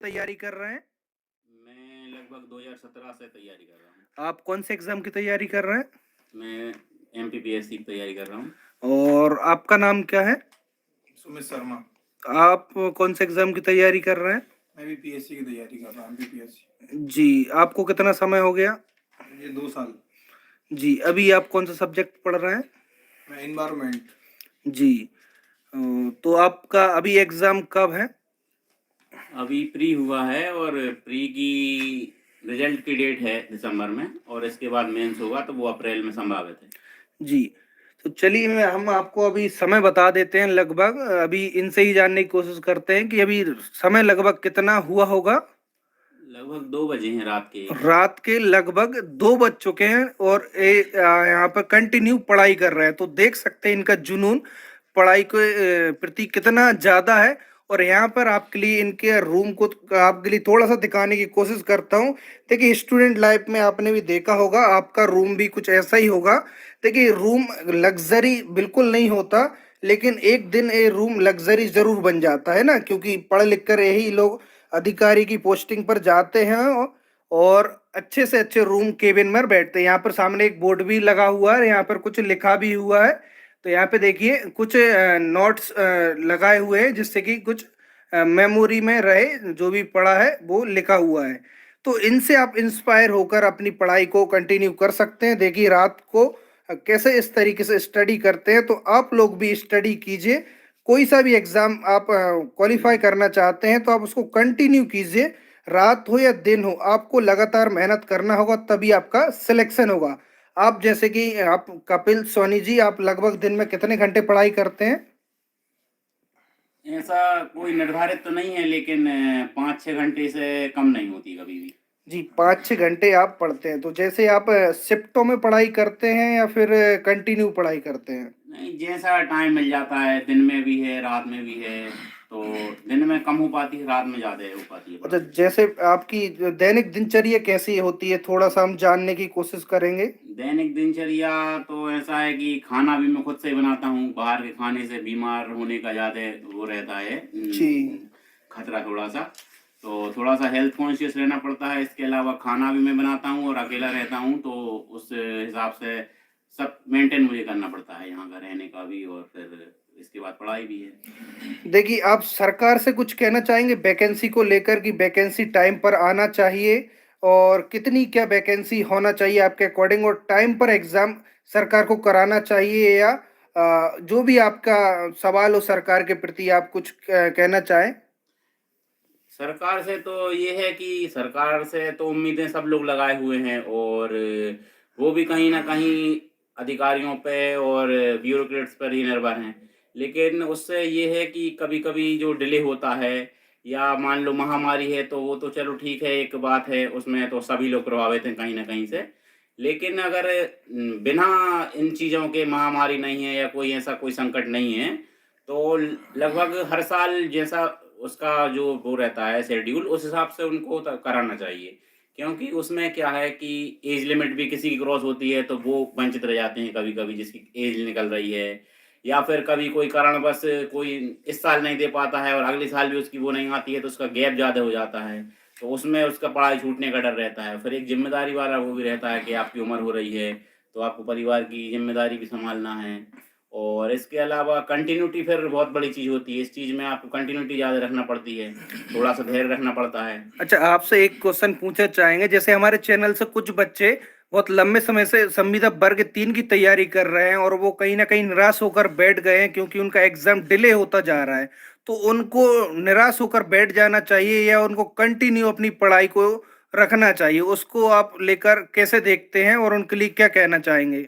तैयारी कर रहे हैं? मैं लगभग 2017 से तैयारी कर रहा हूँ। आप कौन से एग्ज़ाम की तैयारी कर रहे हैं? मैं एमपीपीएससी की तैयारी कर रहा हूँ। और आपका नाम क्या है? सुमित शर्मा। आप कौन से एग्ज़ाम की तैयारी कर रहे हैं? मैं भी पीएससी की तैयारी कर रहा हूँ, एमपीपीएससी। जी, आपको कितना समय हो गया? मुझे 2 साल। जी, अभी आप कौन सा सब्जेक्ट पढ़ रहे हैं? मैं एनवायरनमेंट। जी। तो आपका अभी एग्ज़ाम कब है? अभी प्री हुआ है और प्री की रिजल्ट की डेट है दिसंबर में और इसके बाद मेंस होगा तो वो अप्रैल में संभावित है। जी, तो चलिए हम आपको अभी समय बता देते हैं लगभग, अभी इनसे ही जानने की कोशिश करते हैं कि अभी समय लगभग कितना हुआ होगा? लगभग 2 बजे हैं रात के। रात के लगभग 2 बज चुके हैं और यहाँ पर कंटिन्यू पढ़ाई कर रहे हैं, तो देख सकते हैं इनका जुनून पढ़ाई के प्रति कितना ज़्यादा है। और यहाँ पर आपके लिए इनके रूम को आपके लिए थोड़ा सा दिखाने की कोशिश करता हूँ। देखिए, स्टूडेंट लाइफ में आपने भी देखा होगा, आपका रूम भी कुछ ऐसा ही होगा। देखिए, रूम लग्जरी बिल्कुल नहीं होता, लेकिन एक दिन ये रूम लग्जरी जरूर बन जाता है ना, क्योंकि पढ़ लिख कर यही लोग अधिकारी की पोस्टिंग पर जाते हैं और अच्छे से अच्छे रूम केबिन में बैठते हैं। यहाँ पर सामने एक बोर्ड भी लगा हुआ है, यहाँ पर कुछ लिखा भी हुआ है। तो यहाँ पे देखिए कुछ नोट्स लगाए हुए हैं, जिससे कि कुछ मेमोरी में रहे, जो भी पढ़ा है वो लिखा हुआ है। तो इनसे आप इंस्पायर होकर अपनी पढ़ाई को कंटिन्यू कर सकते हैं। देखिए रात को कैसे इस तरीके से स्टडी करते हैं, तो आप लोग भी स्टडी कीजिए। कोई सा भी एग्जाम आप क्वालिफाई करना चाहते हैं तो आप उसको कंटिन्यू कीजिए, रात हो या दिन हो, आपको लगातार मेहनत करना होगा, तभी आपका सिलेक्शन होगा। आप जैसे कि आप कपिल सोनी जी, आप लगभग दिन में कितने घंटे पढ़ाई करते हैं? ऐसा कोई निर्धारित तो नहीं है लेकिन 5-6 घंटे से कम नहीं होती कभी भी। जी, 5-6 घंटे आप पढ़ते हैं। तो जैसे आप शिफ्टों में पढ़ाई करते हैं या फिर कंटिन्यू पढ़ाई करते हैं? नहीं, जैसा टाइम मिल जाता है, दिन में भी है, रात में भी है, तो दिन में कम हो पाती है, रात में ज़्यादा हो पाती है अच्छा, पढ़ाई। जैसे आपकी जो दैनिक दिनचर्या कैसी होती है, थोड़ा सा हम जानने की कोशिश करेंगे। दैनिक दिनचर्या तो ऐसा है कि खाना भी मैं खुद से ही बनाता हूँ। बाहर के खाने से बीमार होने का ज़्यादा वो रहता है जी। खतरा थोड़ा-सा। तो थोड़ा-सा हेल्थ कॉन्शियस रहना पड़ता है। इसके अलावा खाना भी मैं बनाता हूँ और अकेला रहता हूँ, तो उस हिसाब से सब मेंटेन मुझे करना पड़ता है, यहाँ का रहने का भी और फिर इसके बाद पढ़ाई भी है। देखिए, आप सरकार से कुछ कहना चाहेंगे वैकेंसी को लेकर, कि वैकेंसी टाइम पर आना चाहिए, और कितनी क्या वैकेंसी होना चाहिए आपके अकॉर्डिंग, और टाइम पर एग्जाम सरकार को कराना चाहिए, या जो भी आपका सवाल हो सरकार के प्रति, आप कुछ कहना चाहें? सरकार से तो ये है कि सरकार से तो उम्मीदें सब लोग लगाए हुए हैं और वो भी कहीं न कहीं अधिकारियों पे और ब्यूरोक्रेट्स पर ही निर्भर हैं। लेकिन उससे ये है कि कभी-कभी जो डिले होता है या मान लो महामारी है, तो वो तो चलो ठीक है, एक बात है, उसमें तो सभी लोग प्रभावित हैं कहीं न कहीं से। लेकिन अगर बिना इन चीज़ों के महामारी नहीं है या कोई ऐसा कोई संकट नहीं है, तो लगभग हर साल जैसा उसका जो वो रहता है शेड्यूल, उस हिसाब से उनको कराना चाहिए। क्योंकि उसमें क्या है कि एज लिमिट भी किसी की क्रॉस होती है तो वो वंचित रह जाते हैं कभी-कभी, जिसकी एज निकल रही है, या फिर कभी कोई कारणवश कोई इस साल नहीं दे पाता है और अगले साल भी उसकी वो नहीं आती है, तो उसका गैप ज़्यादा हो जाता है। तो उसमें उसका पढ़ाई छूटने का डर रहता है। फिर एक ज़िम्मेदारी वाला वो भी रहता है कि आपकी उम्र हो रही है, तो आपको परिवार की ज़िम्मेदारी भी सँभालना है। और इसके अलावा कंटिन्यूटी फिर बहुत बड़ी चीज़ होती है। इस चीज़ में आपको कंटिन्यूटी ज़्यादा रखना पड़ती है, थोड़ा-सा धैर्य रखना पड़ता है। अच्छा, आपसे एक क्वेश्चन पूछना चाहेंगे। जैसे हमारे चैनल से कुछ बच्चे बहुत लंबे समय से संविदा वर्ग 3 की तैयारी कर रहे हैं, और वो कहीं ना कहीं निराश होकर बैठ गए हैं, क्योंकि उनका एग्जाम डिले होता जा रहा है। तो उनको निराश होकर बैठ जाना चाहिए, या उनको कंटिन्यू अपनी पढ़ाई को रखना चाहिए? उसको आप लेकर कैसे देखते हैं और उनके लिए क्या कहना चाहेंगे?